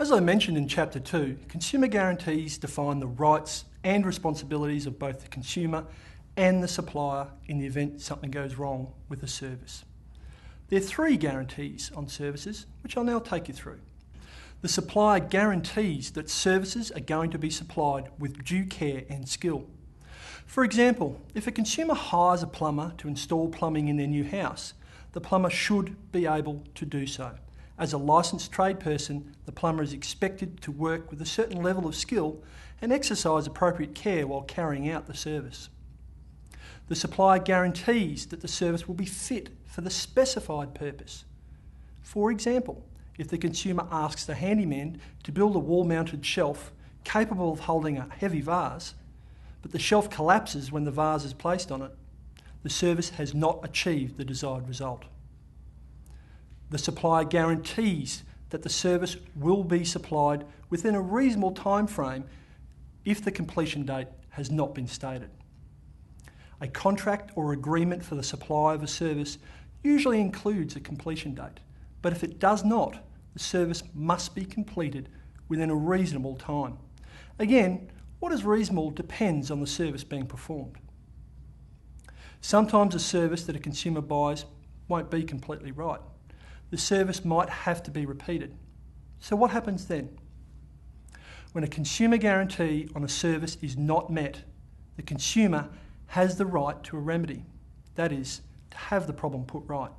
As I mentioned in Chapter 2, consumer guarantees define the rights and responsibilities of both the consumer and the supplier in the event something goes wrong with a service. There are 3 guarantees on services, which I'll now take you through. The supplier guarantees that services are going to be supplied with due care and skill. For example, if a consumer hires a plumber to install plumbing in their new house, the plumber should be able to do so. As a licensed trade person, the plumber is expected to work with a certain level of skill and exercise appropriate care while carrying out the service. The supplier guarantees that the service will be fit for the specified purpose. For example, if the consumer asks the handyman to build a wall-mounted shelf capable of holding a heavy vase, but the shelf collapses when the vase is placed on it, the service has not achieved the desired result. The supplier guarantees that the service will be supplied within a reasonable time frame if the completion date has not been stated. A contract or agreement for the supply of a service usually includes a completion date, but if it does not, the service must be completed within a reasonable time. Again, what is reasonable depends on the service being performed. Sometimes a service that a consumer buys won't be completely right. The service might have to be repeated. So what happens then? When a consumer guarantee on a service is not met, the consumer has the right to a remedy, that is, to have the problem put right.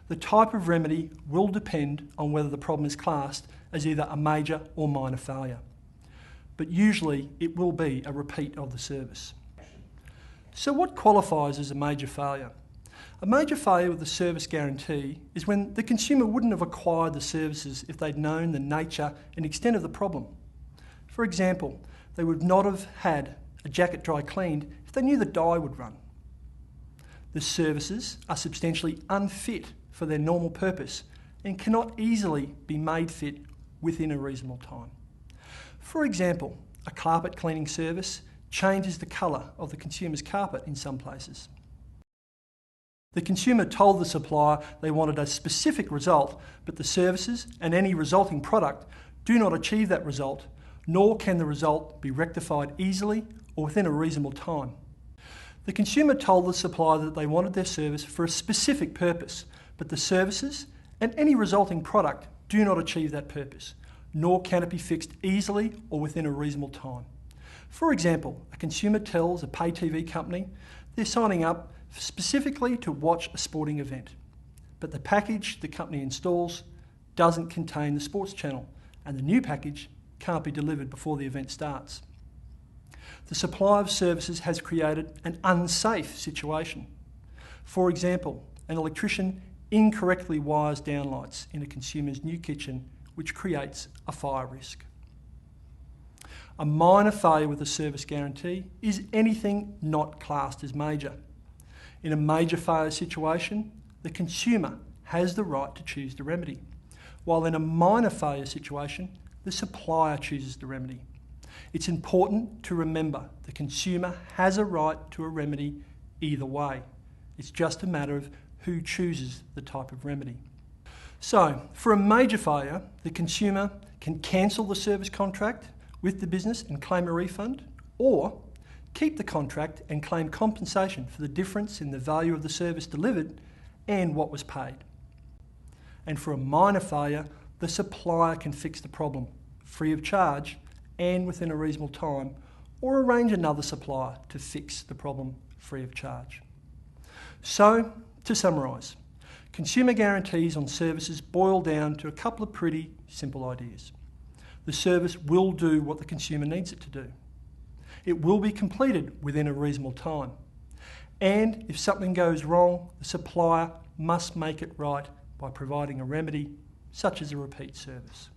The type of remedy will depend on whether the problem is classed as either a major or minor failure, but usually it will be a repeat of the service. So what qualifies as a major failure? A major failure with the service guarantee is when the consumer wouldn't have acquired the services if they'd known the nature and extent of the problem. For example, they would not have had a jacket dry cleaned if they knew the dye would run. The services are substantially unfit for their normal purpose and cannot easily be made fit within a reasonable time. For example, a carpet cleaning service changes the colour of the consumer's carpet in some places. The consumer told the supplier they wanted a specific result, but the services and any resulting product do not achieve that result, nor can the result be rectified easily or within a reasonable time. The consumer told the supplier that they wanted their service for a specific purpose, but the services and any resulting product do not achieve that purpose, nor can it be fixed easily or within a reasonable time. For example, a consumer tells a pay TV company they're signing up specifically to watch a sporting event, but the package the company installs doesn't contain the sports channel, and the new package can't be delivered before the event starts. The supply of services has created an unsafe situation. For example, an electrician incorrectly wires downlights in a consumer's new kitchen, which creates a fire risk. A minor failure with a service guarantee is anything not classed as major. In a major failure situation, the consumer has the right to choose the remedy, while in a minor failure situation, the supplier chooses the remedy. It's important to remember the consumer has a right to a remedy either way. It's just a matter of who chooses the type of remedy. So, for a major failure, the consumer can cancel the service contract with the business and claim a refund, or keep the contract and claim compensation for the difference in the value of the service delivered and what was paid. And for a minor failure, the supplier can fix the problem free of charge and within a reasonable time, or arrange another supplier to fix the problem free of charge. So, to summarise, consumer guarantees on services boil down to a couple of pretty simple ideas. The service will do what the consumer needs it to do. It will be completed within a reasonable time. And if something goes wrong, the supplier must make it right by providing a remedy, such as a repeat service.